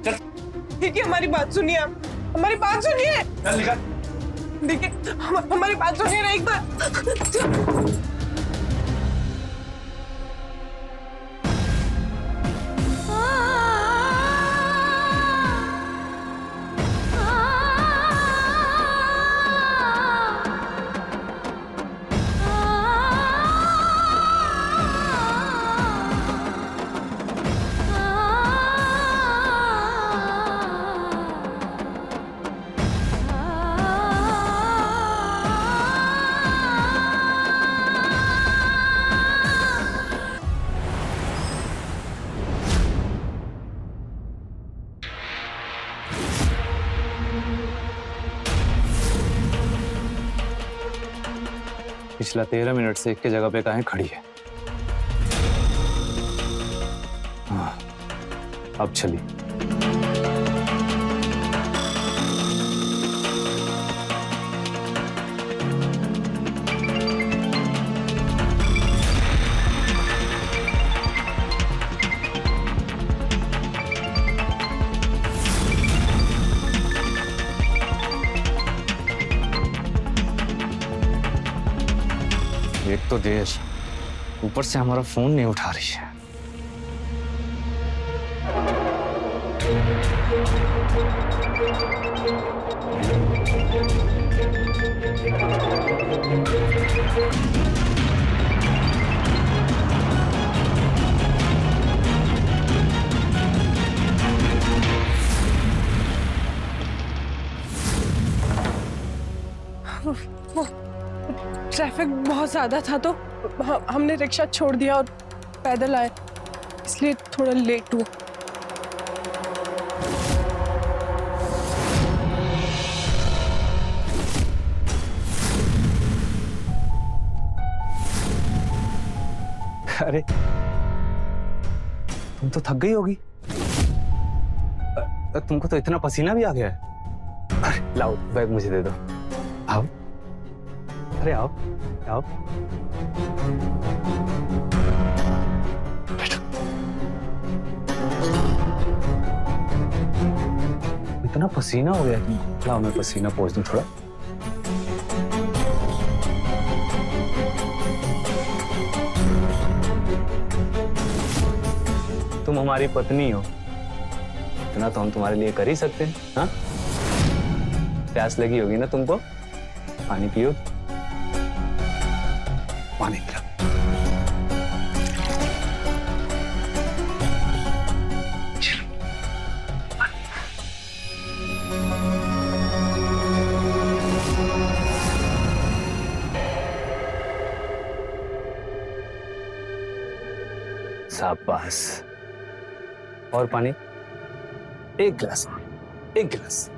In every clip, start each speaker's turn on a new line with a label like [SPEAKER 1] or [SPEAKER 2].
[SPEAKER 1] चल।
[SPEAKER 2] देखिए हमारी बात सुनिए, आप हमारी बात सुनिए।
[SPEAKER 1] चल निकल।
[SPEAKER 2] देखिए हमारी बात सुनिए ना एक बार।
[SPEAKER 1] पिछला 13 मिनट से एक के जगह पे काहे खड़ी है। हाँ, अब चली। एक तो देर, ऊपर से हमारा फोन नहीं उठा रही है।
[SPEAKER 2] ट्रैफिक बहुत ज्यादा था तो हमने रिक्शा छोड़ दिया और पैदल आए, इसलिए थोड़ा लेट हुआ।
[SPEAKER 1] अरे तुम तो थक गई होगी। तुमको तो इतना पसीना भी आ गया है। अरे लाओ बैग मुझे दे दो। आओ, अरे आओ आओ। बैठो। इतना पसीना हो गया है। लाओ मैं पसीना पोंछ दूं थोड़ा। तुम हमारी पत्नी हो, इतना तो हम तुम्हारे लिए कर ही सकते हैं। हाँ, प्यास लगी होगी ना तुमको, पानी पियो। पानी पिला। शाबाश। और पानी, एक गिलास, एक गिलास।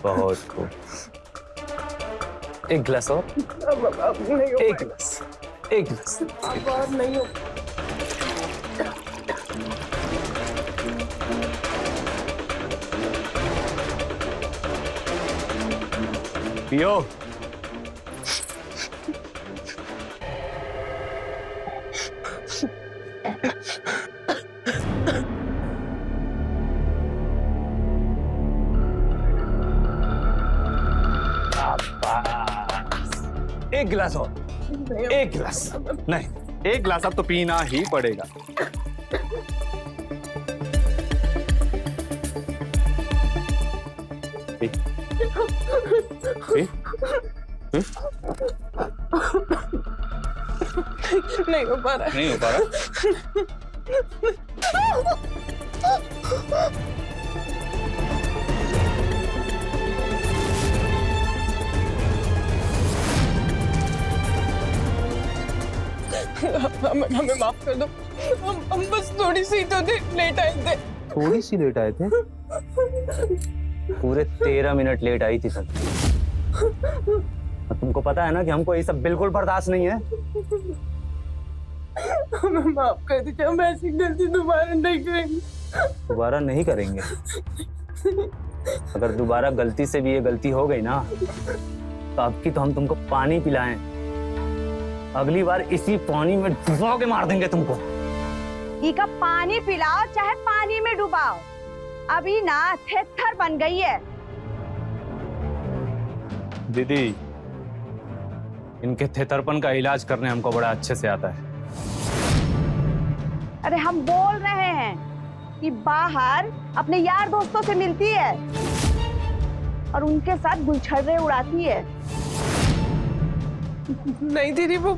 [SPEAKER 1] बहुत खूब। एक गिलास और।
[SPEAKER 2] अब नहीं हो
[SPEAKER 1] एक गिलास, एक गिलास।
[SPEAKER 2] अब और नहीं हो।
[SPEAKER 1] पियो। एक गिलास और, एक गिलास। नहीं, एक गिलास अब तो पीना ही पड़ेगा। पी। पी। पी।
[SPEAKER 2] नहीं हो पा रहा।
[SPEAKER 1] नहीं हो पा रहा।
[SPEAKER 2] हमें माफ कर दो। हम बस थोड़ी सी तो लेट आए थे।
[SPEAKER 1] थोड़ी सी लेट आए थे? पूरे 13 मिनट लेट आई थी सर। तुमको पता है ना कि हमको ये सब बिल्कुल बर्दाश्त नहीं है।
[SPEAKER 2] हमें माफ कर दीजिए, हम ऐसी गलती दोबारा नहीं करेंगे।
[SPEAKER 1] दोबारा नहीं करेंगे? अगर दोबारा गलती से भी ये गलती हो गई ना, तो अब की तो हम तुमको पानी पिलाएं, अगली बार इसी पानी में डुबा के मार देंगे तुमको।
[SPEAKER 3] इका पानी पिलाओ चाहे पानी में डुबाओ, अभी ना थेथर बन गई है।
[SPEAKER 1] दीदी, इनके थेतरपन का इलाज करने हमको बड़ा अच्छे से आता है।
[SPEAKER 3] अरे हम बोल रहे हैं कि बाहर अपने यार दोस्तों से मिलती है और उनके साथ गुलछर्रे उड़ाती है।
[SPEAKER 2] नहीं दीदी, वो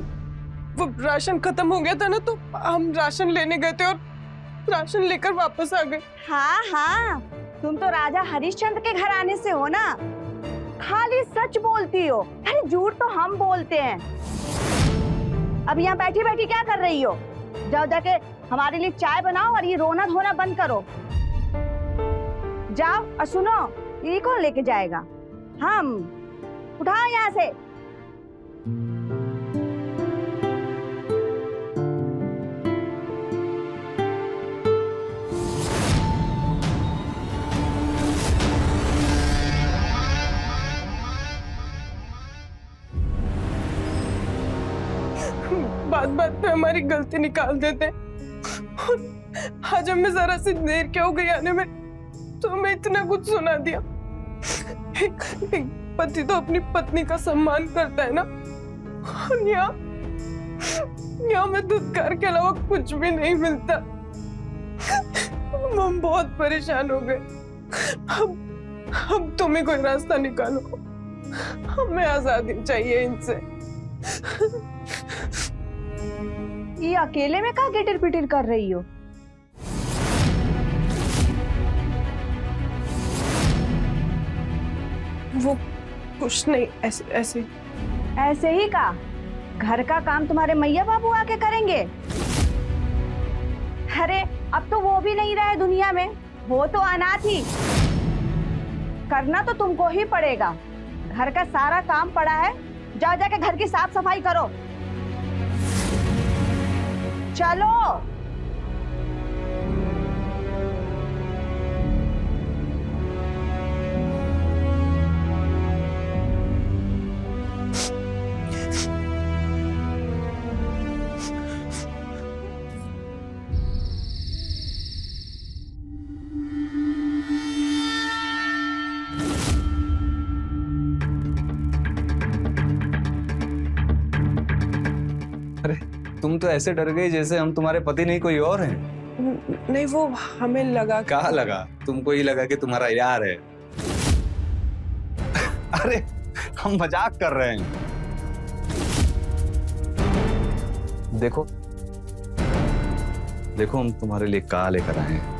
[SPEAKER 2] राशन खत्म हो गया था ना, तो हम राशन लेने गए थे और राशन लेकर वापस आ गए।
[SPEAKER 3] हाँ हाँ, तुम तो राजा हरिश्चंद्र के घराने से हो ना, खाली सच बोलती हो। अरे झूठ तो हम बोलते हैं। अब यहाँ बैठी बैठी क्या कर रही हो? जाओ जाके हमारे लिए चाय बनाओ और ये रोना धोना बंद करो। जाओ और सुनो, ये कौन लेके जाएगा? हम। उठाओ यहाँ से।
[SPEAKER 2] बात बात पे हमारी गलती निकाल देते हैं। आज हमें जरा सी देर क्या हो गई आने में, तो हमें इतना कुछ सुना दिया। एक पति तो अपनी पत्नी का सम्मान करता है ना, और यहाँ में धुतकार के अलावा कुछ भी नहीं मिलता। हम बहुत परेशान हो गए। अब तुम ही कोई रास्ता निकालो, हमें आजादी चाहिए इनसे।
[SPEAKER 3] ये अकेले में कहाँ गिटिर पिटिर कर रही हो?
[SPEAKER 2] वो कुछ नहीं, ऐसे ऐसे
[SPEAKER 3] ऐसे ही का घर का काम तुम्हारे मैया बाबू आके करेंगे? अरे अब तो वो भी नहीं रहे दुनिया में, वो तो अनाथ ही। करना तो तुमको ही पड़ेगा। घर का सारा काम पड़ा है, जाओ जाके घर की साफ सफाई करो। चलो।
[SPEAKER 1] अरे तुम तो ऐसे डर गई जैसे हम तुम्हारे पति नहीं कोई और हैं।
[SPEAKER 2] नहीं, वो हमें लगा।
[SPEAKER 1] कहाँ लगा? तुमको ही लगा कि तुम्हारा यार है। अरे हम मजाक कर रहे हैं। देखो देखो, हम तुम्हारे लिए क्या लेकर आए हैं।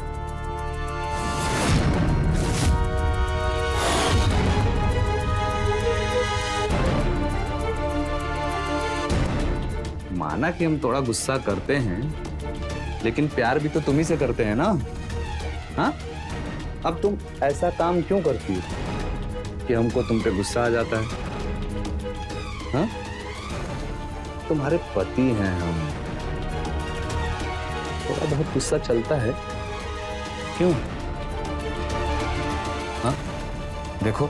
[SPEAKER 1] माना कि हम थोड़ा गुस्सा करते हैं, लेकिन प्यार भी तो तुम ही से करते हैं ना। हाँ, अब तुम ऐसा काम क्यों करती हो कि हमको तुम पे गुस्सा आ जाता है? हाँ, तुम्हारे पति हैं हम, थोड़ा बहुत गुस्सा चलता है, क्यों? हाँ, देखो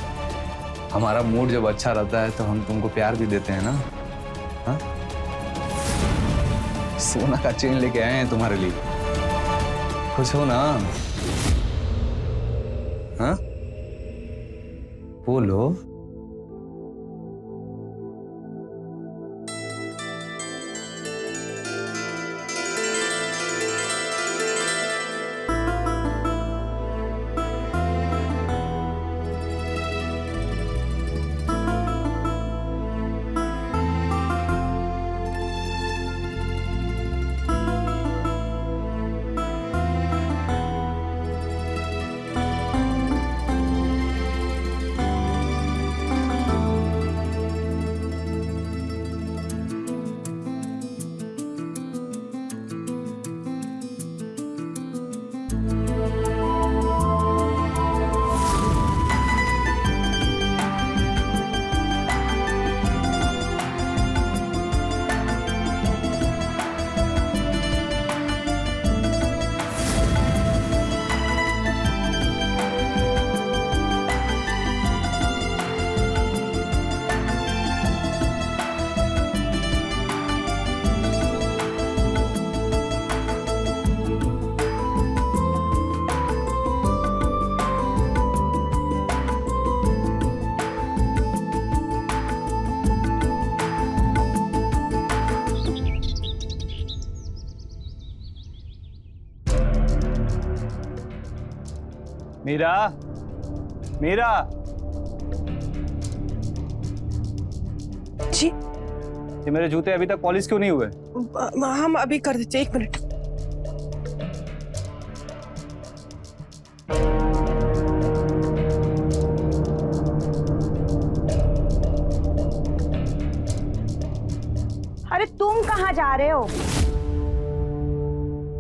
[SPEAKER 1] हमारा मूड जब अच्छा रहता है तो हम तुमको प्यार भी देते हैं ना। हाँ, सोना का चेन लेके आए हैं तुम्हारे लिए, खुश हो ना? हाँ, बोलो। मीरा, मीरा।
[SPEAKER 2] जी
[SPEAKER 1] ये मेरे जूते अभी तक पॉलिश क्यों नहीं हुए?
[SPEAKER 2] हम अभी कर देते, 1 मिनट।
[SPEAKER 3] अरे तुम कहाँ जा रहे हो?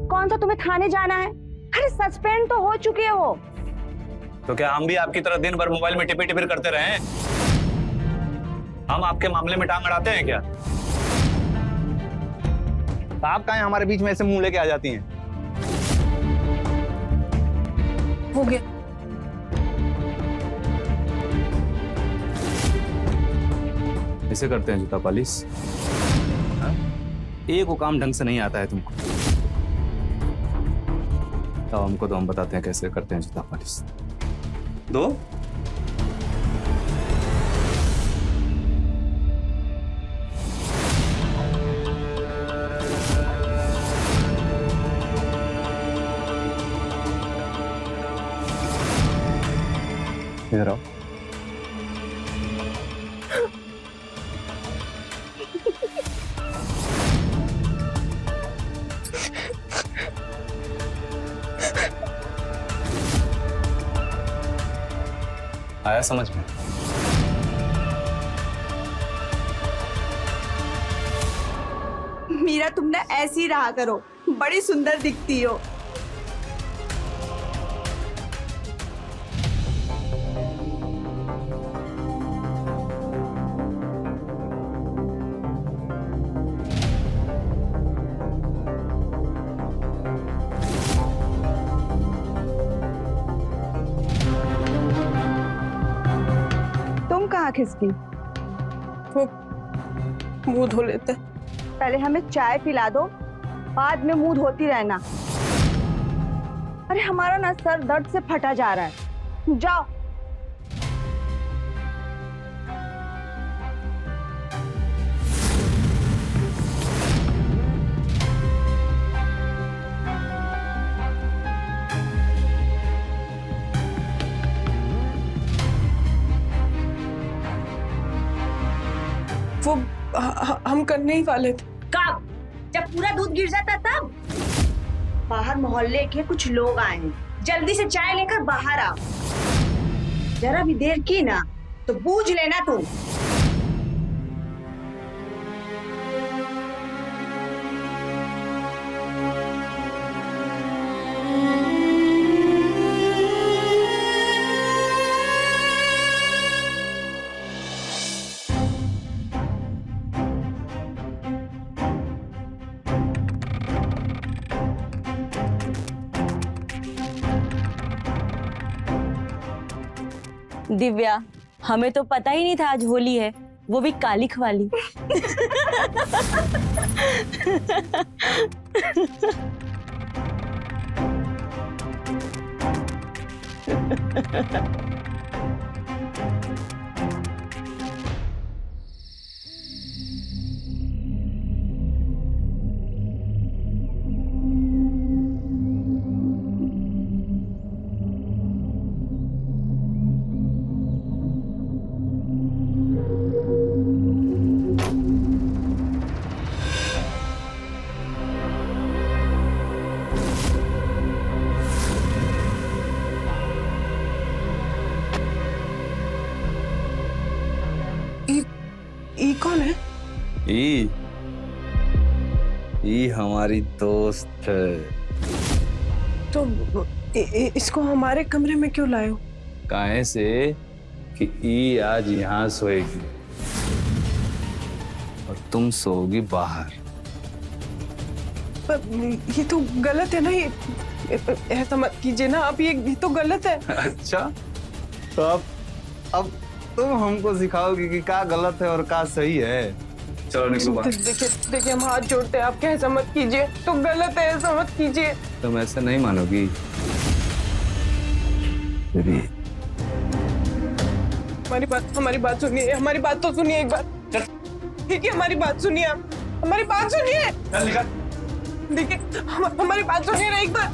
[SPEAKER 3] कौन सा तुम्हें थाने जाना है? अरे सस्पेंड तो हो चुके हो।
[SPEAKER 1] तो क्या हम भी आपकी तरह दिन भर मोबाइल में टिपी टिपिर करते रहे? हम आपके मामले में टांग अड़ाते हैं क्या? आप कहाँ हमारे बीच में ऐसे मुंह लेके आ जाती हैं?
[SPEAKER 2] हो गया।
[SPEAKER 1] ऐसे करते हैं जूता पॉलिश? हाँ? एक वो काम ढंग से नहीं आता है तुमको। तो हमको तो हम बताते हैं कैसे करते हैं जूता पॉलिश। दो। इधर आओ। आया समझ में?
[SPEAKER 3] मीरा, तुम ना ऐसी रहा करो, बड़ी सुंदर दिखती हो। तुम कहाँ खिसकी?
[SPEAKER 2] वो मुंह धो लेते।
[SPEAKER 3] पहले हमें चाय पिला दो, बाद में मुंह धोती रहना। अरे हमारा ना सर दर्द से फटा जा रहा है, जाओ।
[SPEAKER 2] वो हम करने ही वाले थे।
[SPEAKER 3] कब? जब पूरा दूध गिर जाता तब? बाहर मोहल्ले के कुछ लोग आए हैं, जल्दी से चाय लेकर बाहर आओ। जरा भी देर की ना तो बूझ लेना तुम।
[SPEAKER 4] दिव्या, हमें तो पता ही नहीं था आज होली है, वो भी कालिख वाली।
[SPEAKER 2] ई कौन है?
[SPEAKER 1] ई हमारी दोस्त है।
[SPEAKER 2] तो इसको हमारे कमरे में क्यों लाए हो?
[SPEAKER 1] काहे से कि ई आज यहाँ सोएगी और तुम सोओगी बाहर।
[SPEAKER 2] पर ये तो गलत है ना, ये ऐसा मत कीजिए ना आप, ये तो गलत है।
[SPEAKER 1] अच्छा, तो अब तुम हमको सिखाओगी कि क्या गलत है और क्या सही है। चलो निकलो बाहर।
[SPEAKER 2] देखिए हम हाथ जोड़ते हैं, आप ऐसा मत कीजिए, तो गलत है, ऐसा मत कीजिए।
[SPEAKER 1] तुम ऐसे नहीं मानोगी।
[SPEAKER 2] हमारी बात सुनिए, हमारी बात तो सुनिए एक बार। ठीक है, हमारी बात सुनिए, आप हमारी बात सुनिए। देखिए हमारी बात सुनिए ना एक बार।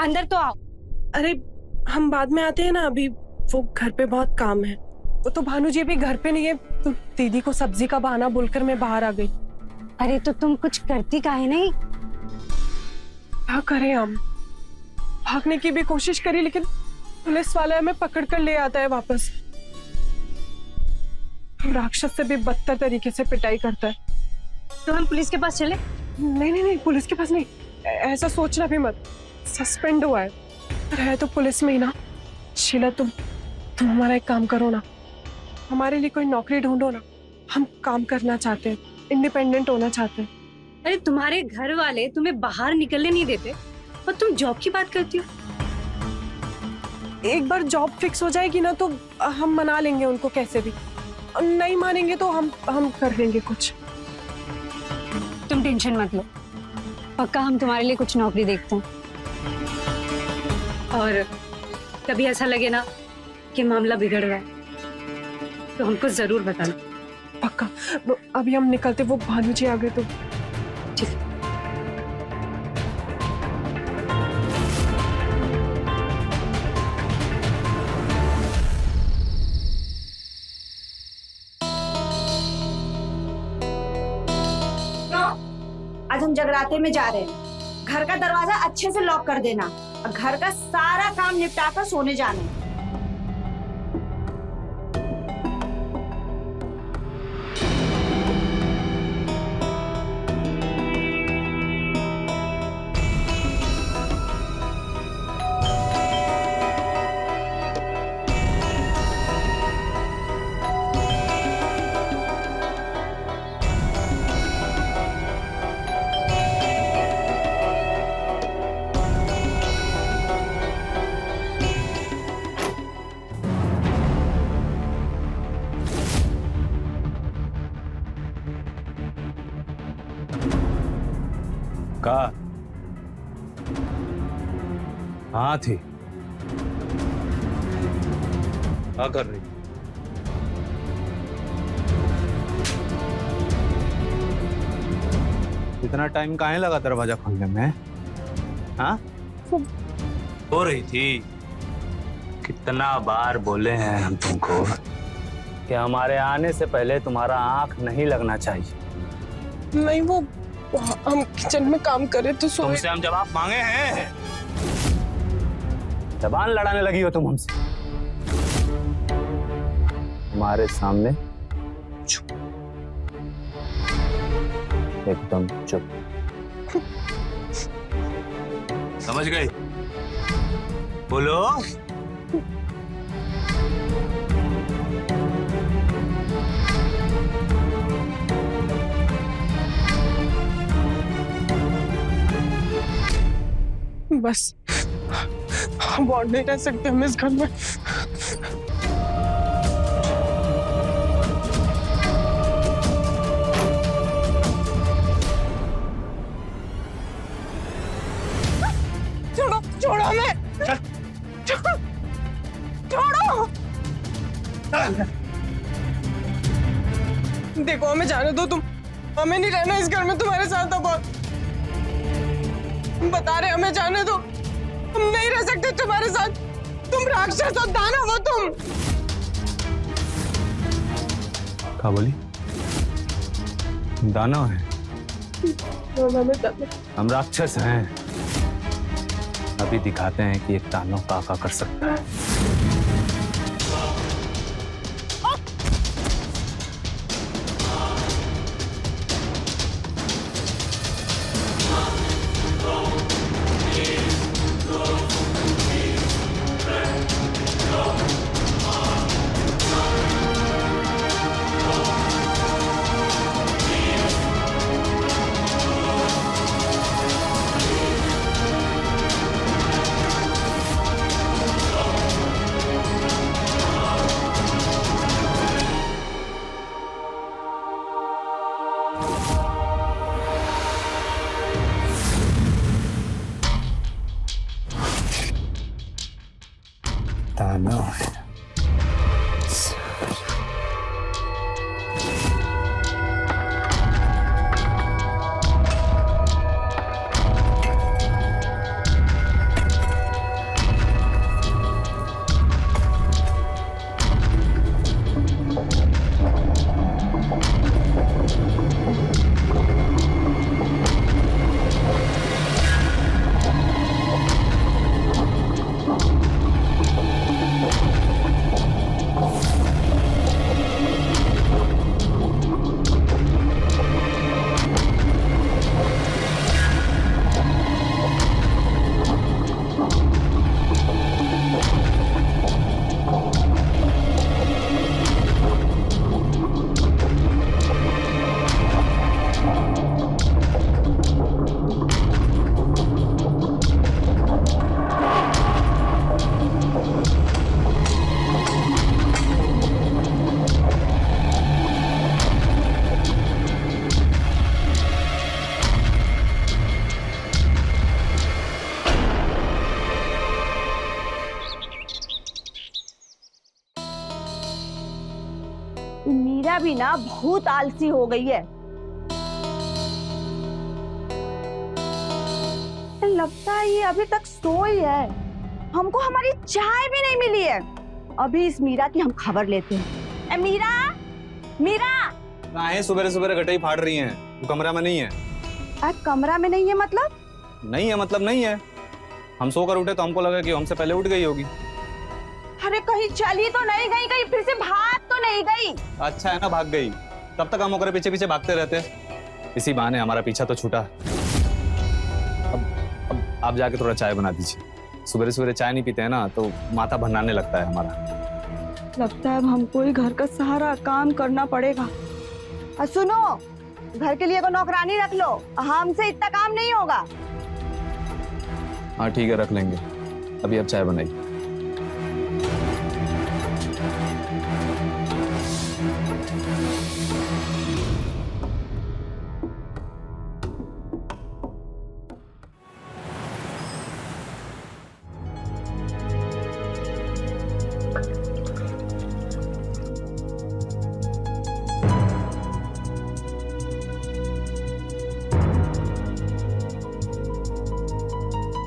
[SPEAKER 4] अंदर तो आओ।
[SPEAKER 2] अरे हम बाद में आते हैं ना, अभी वो घर पे बहुत काम है। वो तो भानु जी अभी घर पे नहीं है, तो दीदी को सब्जी का बहाना बोलकर मैं बाहर आ गई।
[SPEAKER 4] अरे तो तुम कुछ करती काहे नहीं?
[SPEAKER 2] क्या करें हम, भागने की भी कोशिश करी लेकिन पुलिस वाला हमें पकड़ कर ले आता है वापस। राक्षस से भी बदतर तरीके से पिटाई करता है।
[SPEAKER 4] तो हम पुलिस के पास चले?
[SPEAKER 2] नहीं नहीं नहीं, पुलिस के पास नहीं, ऐसा सोचना भी मत। सस्पेंड हुआ है, पर है तो पुलिस में ही ना। शीला तुम हमारा एक काम करो ना, हमारे लिए कोई नौकरी ढूंढो ना। हम काम करना चाहते हैं, इंडिपेंडेंट होना चाहते हैं।
[SPEAKER 4] अरे तुम्हारे घर वाले तुम्हें बाहर निकलने नहीं देते और तुम जॉब की बात करती हो।
[SPEAKER 2] एक बार जॉब फिक्स हो जाएगी ना तो हम मना लेंगे उनको कैसे भी। नहीं मानेंगे तो हम कर लेंगे कुछ।
[SPEAKER 4] तुम टेंशन मत लो, पक्का हम तुम्हारे लिए कुछ नौकरी देखते हैं। और कभी ऐसा लगे ना कि मामला बिगड़ रहा है तो हमको जरूर बताना।
[SPEAKER 2] पक्का। अभी हम निकलते, वो भानु जी आ गए तो।
[SPEAKER 4] ठीक है।
[SPEAKER 3] आज हम जगराते में जा रहे हैं। घर का दरवाजा अच्छे से लॉक कर देना और घर का सारा काम निपटा कर सोने जाना है।
[SPEAKER 1] कहा हाँ थी, क्या कर रही? इतना टाइम काहे लगा दरवाजा खोलने में? हाँ हो रही थी। कितना बार बोले हैं हम तुमको कि हमारे आने से पहले तुम्हारा आंख नहीं लगना चाहिए।
[SPEAKER 2] नहीं, वो हम किचन में काम करे तो सोए।
[SPEAKER 1] तुमसे हम जवाब मांगे हैं, जबान लड़ाने लगी हो तुम हमसे। हमारे सामने चुप, एकदम चुप। समझ गई? बोलो।
[SPEAKER 2] बस हम और नहीं रह सकते हम इस घर में। छोड़ो छोड़ो हमें, छोड़ो छोड़ो। देखो हमें जाने दो, तुम हमें नहीं रहना इस घर में तुम्हारे साथ। अब बता रहे हमें जाने दो, हम नहीं रह सकते तुम्हारे साथ। तुम राक्षस और दानव हो तुम।
[SPEAKER 1] क्या बोली? दानव है? हम राक्षस हैं। अभी दिखाते हैं कि एक दानव का कर सकता है।
[SPEAKER 3] मीरा भी ना बहुत आलसी हो गई है। लगता है ये अभी तक सोई है। हमको हमारी चाय भी नहीं मिली है। अभी इस मीरा की हम खबर लेते हैं। ए मीरा, मीरा।
[SPEAKER 1] कहाँ है? सुबह सुबह गटाई फाड़ रही हैं। वो कमरा में नहीं है।
[SPEAKER 3] कमरा में नहीं है मतलब?
[SPEAKER 1] नहीं है मतलब नहीं है। हम सोकर उठे तो हमको लगा कि हमसे पहले उठ गई होगी।
[SPEAKER 3] अरे कहीं चली तो नहीं गई, कहीं फिर से भाग तो नहीं गई?
[SPEAKER 1] अच्छा है ना, भाग गई। तब तक हम ओकरे पीछे पीछे भागते रहते। इसी बहाने हमारा पीछा तो छूटा। अब आप जाके थोड़ा चाय बना दीजिए। सुबह सुबह चाय नहीं पीते हैं ना तो माथा भन्नाने लगता है हमारा।
[SPEAKER 3] लगता है अब हमको ही घर का सारा काम करना पड़ेगा। और सुनो, घर के लिए को नौकरानी रख लो, हमसे इतना काम नहीं होगा।
[SPEAKER 1] हाँ ठीक है, रख लेंगे। अभी अब चाय बनाइए।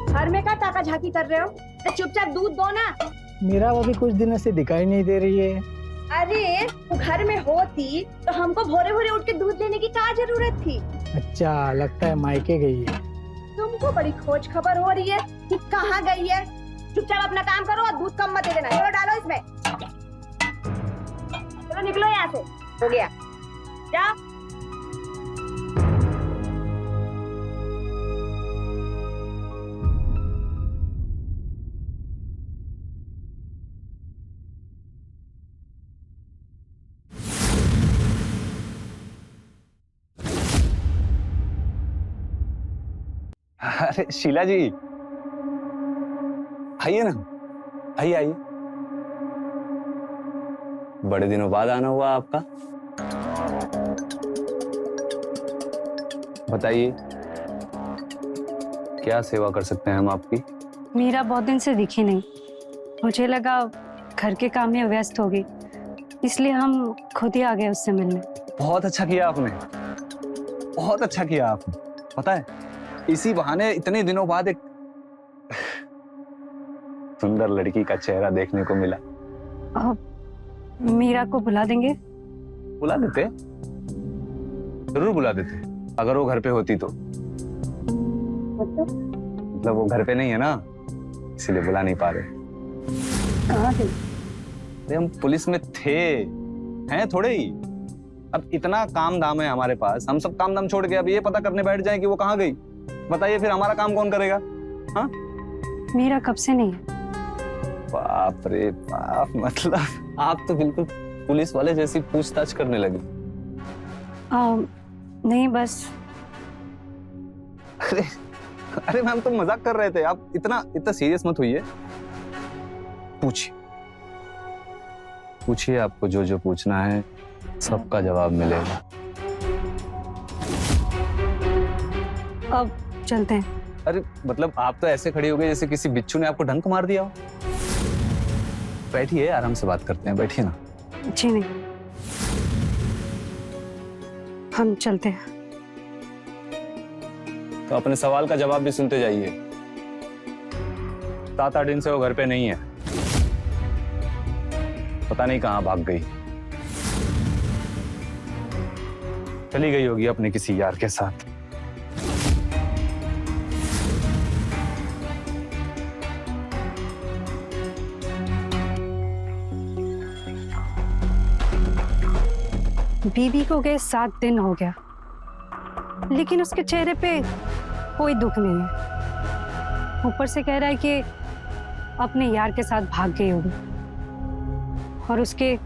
[SPEAKER 3] घर में क्या ताका झाकी कर रहे हो? चुपचाप दूध दो ना।
[SPEAKER 5] मीरा वो भी कुछ दिनों से दिखाई नहीं दे रही है।
[SPEAKER 3] अरे वो घर में होती तो हमको भोरे भोरे उठ के दूध लेने की क्या जरूरत थी?
[SPEAKER 5] अच्छा, लगता है मायके गई है।
[SPEAKER 3] तुमको बड़ी खोज खबर हो रही है कि कहाँ गई है। चुपचाप अपना काम करो और दूध कम मत दे देना। चलो डालो इसमें। चलो निकलो यहाँ से। हो गया, जाओ।
[SPEAKER 1] अरे शीला जी, आइए ना, आइए आइए। बड़े दिनों बाद आना हुआ आपका। बताइए क्या सेवा कर सकते हैं हम आपकी?
[SPEAKER 4] मीरा बहुत दिन से दिखी नहीं। मुझे लगा घर के काम में व्यस्त होगी, इसलिए हम खुद ही आ गए उससे मिलने।
[SPEAKER 1] बहुत अच्छा किया आपने, बहुत अच्छा किया आपने। पता है, इसी बहाने इतने दिनों बाद एक सुंदर लड़की का चेहरा देखने को मिला।
[SPEAKER 4] मीरा को बुला देंगे?
[SPEAKER 1] बुला देते, जरूर बुला देते, अगर वो घर पे होती तो। मतलब वो घर पे नहीं है ना, इसीलिए बुला नहीं पा रहे।
[SPEAKER 4] कहाँ थे?
[SPEAKER 1] अरे हम पुलिस में थे, हैं थोड़े ही। अब इतना काम धाम है हमारे पास, हम सब काम धाम छोड़ के अब ये पता करने बैठ जाएं कि वो कहाँ गई। बताइए फिर हमारा काम कौन करेगा? हाँ,
[SPEAKER 4] मीरा कब से नहीं है।
[SPEAKER 1] बाप रे बाप, मतलब आप तो बिल्कुल पुलिस वाले जैसी पूछताछ करने लगी।
[SPEAKER 4] नहीं बस।
[SPEAKER 1] अरे अरे मैम, तो मजाक कर रहे थे। आप इतना सीरियस मत होइए। पूछिए पूछिए, आपको जो जो पूछना है सबका जवाब मिलेगा।
[SPEAKER 4] अब चलते हैं।
[SPEAKER 1] अरे मतलब आप तो ऐसे खड़ी हो गई जैसे किसी बिच्छू ने आपको डंक मार दिया हो। बैठिए, आराम से बात करते हैं, बैठिए ना।
[SPEAKER 4] जी नहीं, हम चलते हैं।
[SPEAKER 1] तो अपने सवाल का जवाब भी सुनते जाइए। 7-8 दिन से वो घर पे नहीं है, पता नहीं कहां भाग गई। चली गई होगी अपने किसी यार के साथ।
[SPEAKER 4] बीबी को गए 7 दिन हो गया, लेकिन उसके चेहरे पे कोई दुख नहीं है। ऊपर से कह रहा है कि अपने यार के साथ भाग गई होगी और उसके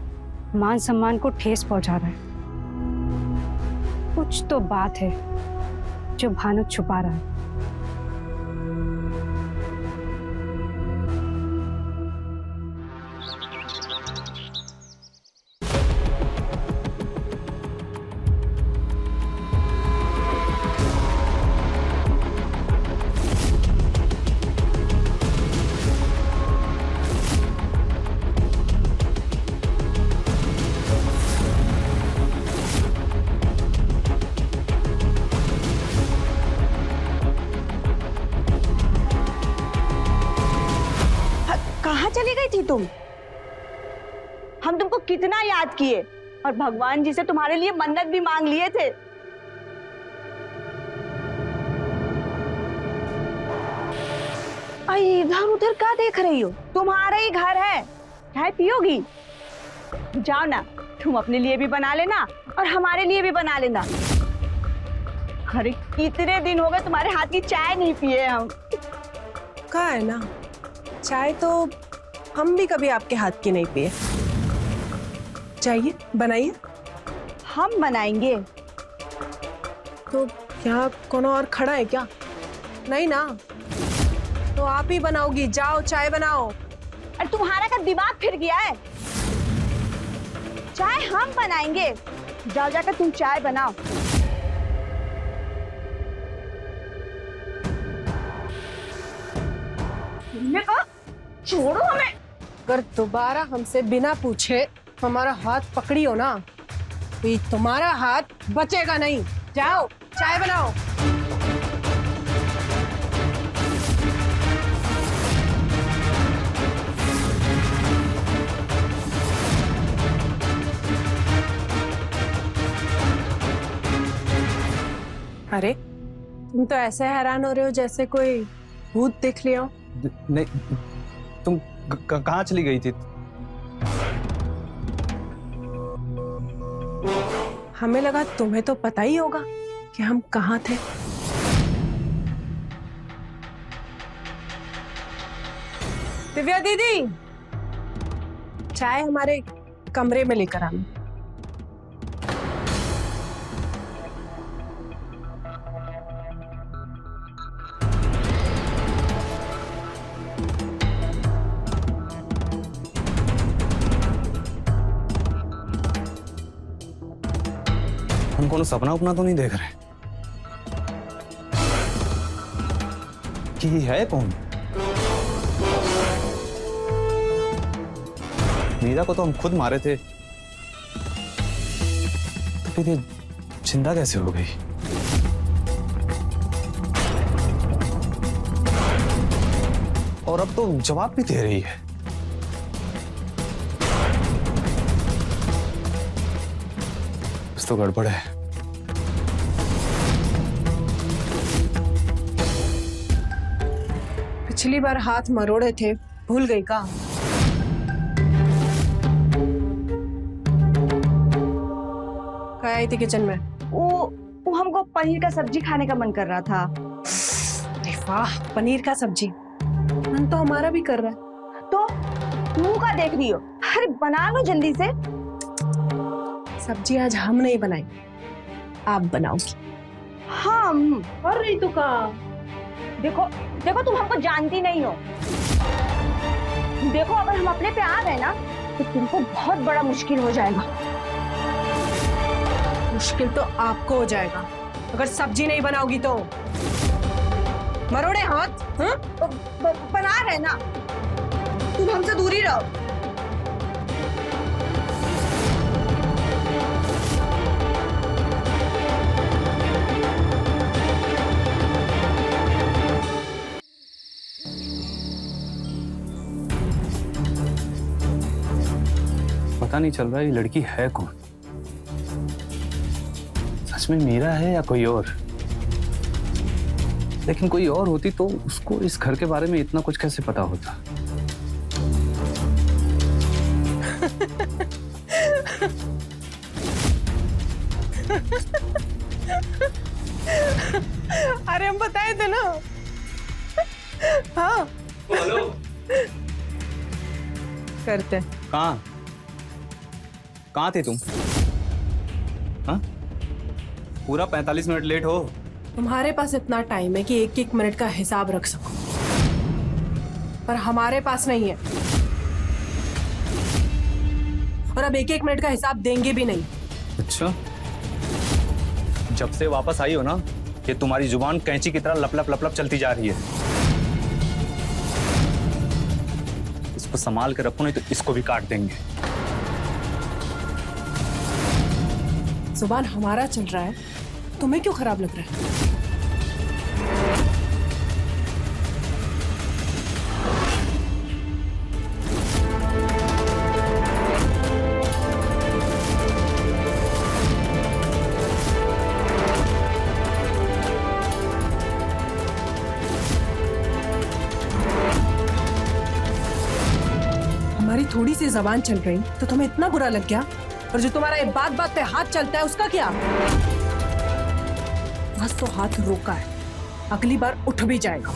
[SPEAKER 4] मान सम्मान को ठेस पहुंचा रहा है। कुछ तो बात है जो भानु छुपा रहा है।
[SPEAKER 3] तुम? हम तुमको कितना याद किए और भगवान जी से तुम्हारे लिए मन्नत भी मांग लिए थे। इधर उधर क्या देख रही हो? तुम्हारा ही घर है, चाय पियोगी? जाओ ना, तुम अपने लिए भी बना लेना और हमारे लिए भी बना लेना। अरे कितने दिन हो गए तुम्हारे हाथ की चाय नहीं पिए हम।
[SPEAKER 2] कहा है ना, चाय तो हम भी कभी आपके हाथ की नहीं पिए। चाहिए बनाइए।
[SPEAKER 3] हम बनाएंगे?
[SPEAKER 2] तो यहाँ कौन और खड़ा है क्या? नहीं ना, तो आप ही बनाओगी। जाओ चाय बनाओ।
[SPEAKER 3] अरे तुम्हारा का दिमाग फिर गया है? चाय हम बनाएंगे। जाओ जाकर तुम चाय बनाओ। तुमने कहा छोड़ो हमें।
[SPEAKER 2] अगर दोबारा हमसे बिना पूछे हमारा हाथ पकड़ी हो ना, तो ये तुम्हारा हाथ बचेगा नहीं। जाओ चाय बनाओ। अरे तुम तो ऐसे हैरान हो रहे हो जैसे कोई भूत देख लिया हो।
[SPEAKER 1] नहीं, तुम कहाँ चली गई थी?
[SPEAKER 2] हमें लगा तुम्हें तो पता ही होगा कि हम कहाँ थे। दिव्या दीदी, चाय हमारे कमरे में लेकर आना।
[SPEAKER 1] हम कोनो सपना उपना तो नहीं देख रहे कि है कौन? मीरा को तो हम खुद मारे थे, तो फिर ये जिंदा कैसे हो गई? और अब तो जवाब भी दे रही है। कुछ तो गड़बड़ है।
[SPEAKER 2] पिछली बार हाथ मरोड़े थे, भूल गई का? क्या आई थी किचन में?
[SPEAKER 3] वो हमको पनीर का सब्जी खाने का मन कर रहा था।
[SPEAKER 2] अरे वाह, पनीर का सब्जी मन तो हमारा भी कर रहा है।
[SPEAKER 3] तो मुंह का देख रही हो? अरे बना लो जल्दी से।
[SPEAKER 2] सब्जी आज हम नहीं बनाई, आप बनाओगी।
[SPEAKER 3] हम?
[SPEAKER 2] और नहीं तो का?
[SPEAKER 3] देखो देखो, तुम हमको जानती नहीं हो। देखो अगर हम अपने पे आ गए ना तो तुमको बहुत बड़ा मुश्किल हो जाएगा।
[SPEAKER 2] मुश्किल तो आपको हो जाएगा अगर सब्जी नहीं बनाओगी तो। मरोड़े हाथ। हाँ?
[SPEAKER 3] बना रहे ना, तुम हमसे दूरी रहो।
[SPEAKER 1] पता नहीं चल रहा ये लड़की है कौन? सच में मीरा है या कोई और? लेकिन कोई और होती तो उसको इस घर के बारे में इतना कुछ कैसे पता होता?
[SPEAKER 2] अरे हम बताए थे ना। हाँ
[SPEAKER 1] हेलो,
[SPEAKER 2] करते।
[SPEAKER 1] कहाँ थे तुम? हाँ? पूरा 45 मिनट लेट हो।
[SPEAKER 2] तुम्हारे पास इतना टाइम है कि एक एक मिनट का हिसाब रख सको, पर हमारे पास नहीं है। और अब एक एक मिनट का हिसाब देंगे भी नहीं।
[SPEAKER 1] अच्छा, जब से वापस आई हो ना, ये तुम्हारी जुबान कैंची की तरह लप लप लप लप चलती जा रही है। इसको संभाल के रखो, नहीं तो इसको भी काट देंगे।
[SPEAKER 2] जुबान हमारा चल रहा है, तुम्हें क्यों खराब लग रहा है? सी जबान चल रही तो तुम्हें इतना बुरा लग गया, और जो तुम्हारा ये बात बात पे हाथ चलता है उसका क्या? बस तो हाथ रोका है, अगली बार उठ भी जाएगा।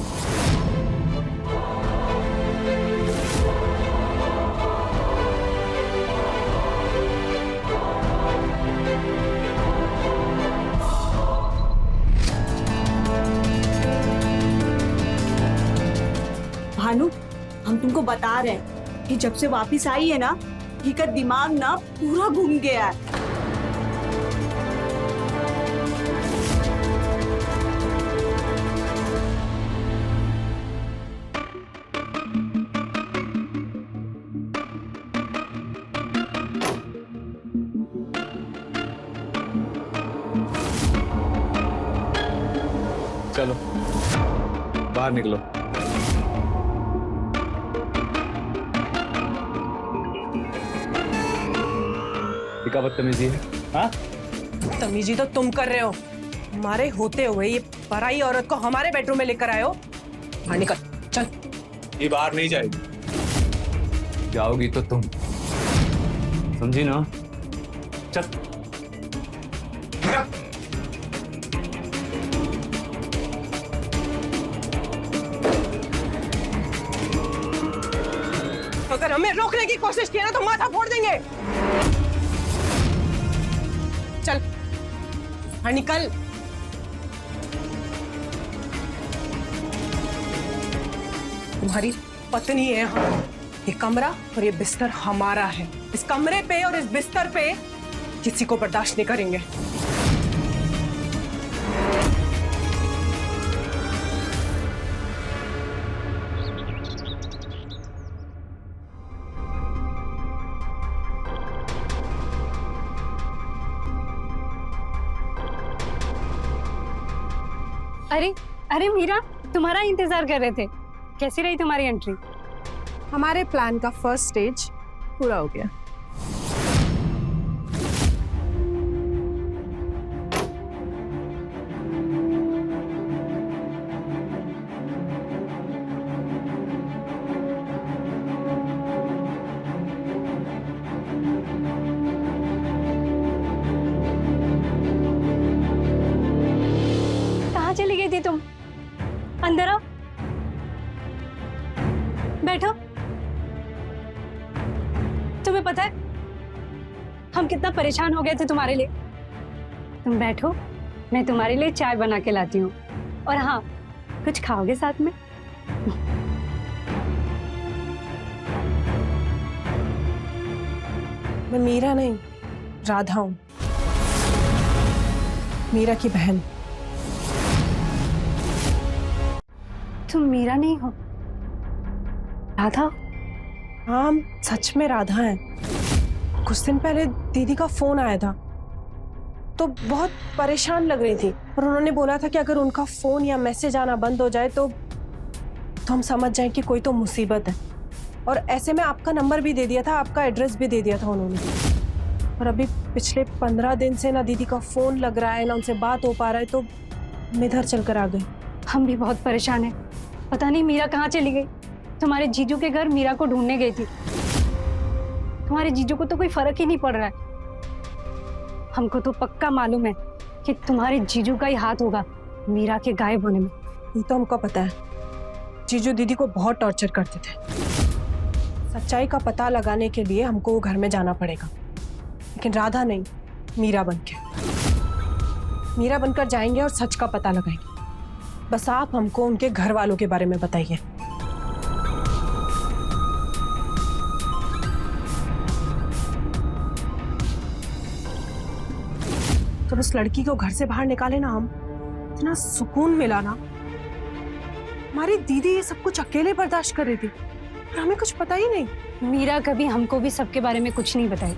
[SPEAKER 3] भानु, हम तुमको बता रहे हैं कि जब से वापिस आई है ना, ही का दिमाग ना पूरा घूम गया है।
[SPEAKER 1] चलो बाहर निकलो। क्या बदतमीजी है? हाँ?
[SPEAKER 2] तमीजी तो तुम कर रहे हो, हमारे होते हुए ये पराई औरत को हमारे बेडरूम में लेकर आए हो। बाहर निकल, चल।
[SPEAKER 1] ये बाहर नहीं जाएगी। जाओगी तो तुम, समझी ना? चल।
[SPEAKER 2] अगर हमें रोकने की कोशिश की ना तो माथा फोड़ देंगे। चल, बाहर निकल। तुम्हारी पत्नी है यहाँ, ये कमरा और ये बिस्तर हमारा है। इस कमरे पे और इस बिस्तर पे किसी को बर्दाश्त नहीं करेंगे।
[SPEAKER 4] अरे अरे मीरा, तुम्हारा इंतजार कर रहे थे। कैसी रही तुम्हारी एंट्री?
[SPEAKER 2] हमारे प्लान का फर्स्ट स्टेज पूरा हो गया।
[SPEAKER 4] कहाँ चली गई थी तुम? अंदर आओ, बैठो। तुम्हें पता है हम कितना परेशान हो गए थे तुम्हारे लिए। तुम बैठो, मैं तुम्हारे लिए चाय बना के लाती हूँ। और हाँ, कुछ खाओगे साथ में?
[SPEAKER 2] मैं मीरा नहीं, राधा हूँ, मीरा की बहन।
[SPEAKER 4] तुम मीरा नहीं हो, राधा?
[SPEAKER 2] हाँ, हम सच में राधा हैं। कुछ दिन पहले दीदी का फोन आया था तो बहुत परेशान लग रही थी, और उन्होंने बोला था कि अगर उनका फोन या मैसेज आना बंद हो जाए तो हम समझ जाएं कि कोई तो मुसीबत है। और ऐसे में आपका नंबर भी दे दिया था, आपका एड्रेस भी दे दिया था उन्होंने। और अभी पिछले 15 दिन से ना दीदी का फोन लग रहा है, ना उनसे बात हो पा रहा है, तो हम इधर चलकर आ गए।
[SPEAKER 4] हम भी बहुत परेशान हैं। पता नहीं मीरा कहाँ चली गई। तुम्हारे जीजू के घर मीरा को ढूंढने गई थी। तुम्हारे जीजू को तो कोई फर्क ही नहीं पड़ रहा है। हमको तो पक्का मालूम है कि तुम्हारे जीजू का ही हाथ होगा मीरा के गायब होने में।
[SPEAKER 2] ये तो हमको पता है, जीजू दीदी को बहुत टॉर्चर करते थे। सच्चाई का पता लगाने के लिए हमको वो घर में जाना पड़ेगा, लेकिन राधा नहीं, मीरा बनकर जाएंगे और सच का पता लगाएंगे। बस आप हमको उनके घर वालों के बारे में बताइए। जब उस लड़की को घर से बाहर निकाले ना हम, इतना सुकून मिला ना। हमारी दीदी ये सब कुछ अकेले बर्दाश्त कर रही थी और हमें कुछ पता ही नहीं।
[SPEAKER 4] मीरा कभी हमको भी सबके बारे में कुछ नहीं बताई।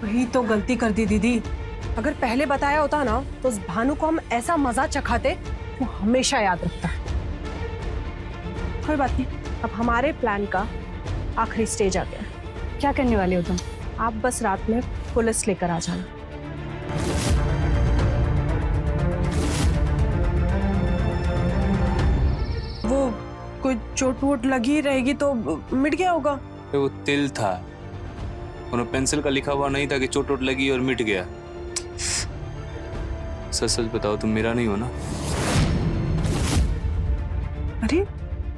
[SPEAKER 2] वही तो गलती कर दी दीदी। अगर पहले बताया होता ना तो उस भानु को हम ऐसा मजा चखाते वो हमेशा याद रखता है। कोई बात नहीं, अब हमारे प्लान का आखिरी स्टेज आ गया।
[SPEAKER 4] क्या करने वाले हो तुम?
[SPEAKER 2] आप बस रात में पुलिस लेकर आ जाना। वो कोई चोट वोट लगी रहेगी तो मिट गया होगा।
[SPEAKER 1] वो तिल था, और पेंसिल का लिखा हुआ नहीं था कि चोट लगी और मिट गया। सच सच बताओ, तुम मेरा नहीं हो ना?
[SPEAKER 2] अरे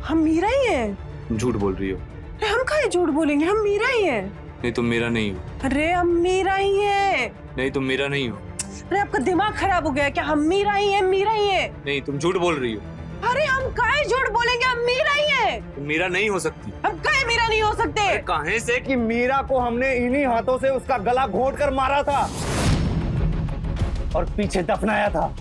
[SPEAKER 2] हम मीरा ही हैं।
[SPEAKER 1] तुम झूठ बोल रही हो।
[SPEAKER 2] अरे हम काहे झूठ बोलेंगे, हम मीरा ही हैं।
[SPEAKER 1] नहीं, तुम मेरा नहीं हो।
[SPEAKER 2] अरे हम मीरा ही हैं।
[SPEAKER 1] नहीं, तुम मेरा नहीं हो।
[SPEAKER 2] अरे आपका दिमाग खराब हो गया क्या? हम मीरा ही हैं, मीरा ही हैं।
[SPEAKER 1] नहीं, तुम झूठ बोल रही हो।
[SPEAKER 2] अरे हम काहे झूठ बोलेंगे, हम मीरा ही हैं।
[SPEAKER 1] तुम मेरा नहीं हो सकती।
[SPEAKER 2] हम काहे मीरा नहीं हो सकते?
[SPEAKER 1] कहां से?
[SPEAKER 6] कि मीरा को हमने इन्हीं हाथों से उसका गला घोंट कर मारा था और पीछे दफनाया था।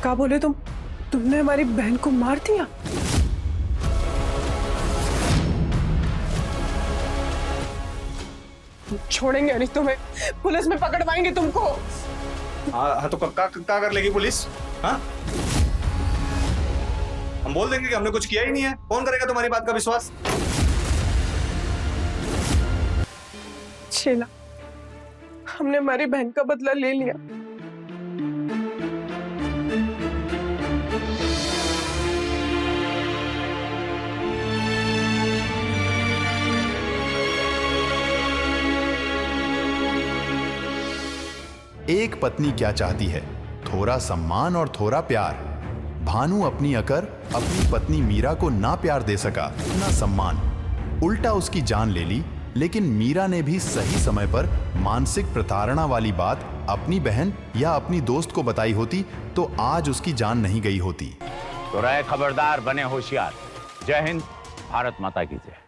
[SPEAKER 2] क्या बोले तुम? तुमने हमारी बहन को मार दिया? छोड़ेंगे नहीं तुम्हें, पुलिस में पकड़वाएंगे तुमको।
[SPEAKER 6] हाँ तो क्या कर लेगी पुलिस? हाँ, हम बोल देंगे कि हमने कुछ किया ही नहीं है। कौन करेगा तुम्हारी बात का विश्वास?
[SPEAKER 2] शीला, हमने हमारी बहन का बदला ले लिया।
[SPEAKER 7] एक पत्नी क्या चाहती है? थोड़ा सम्मान और थोड़ा प्यार। भानु अपनी अकर अपनी पत्नी मीरा को ना प्यार दे सका ना सम्मान, उल्टा उसकी जान ले ली। लेकिन मीरा ने भी सही समय पर मानसिक प्रताड़ना वाली बात अपनी बहन या अपनी दोस्त को बताई होती तो आज उसकी जान नहीं गई होती।
[SPEAKER 8] तो रहे खबरदार, बने होशियार। जय हिंद, भारत माता की जय।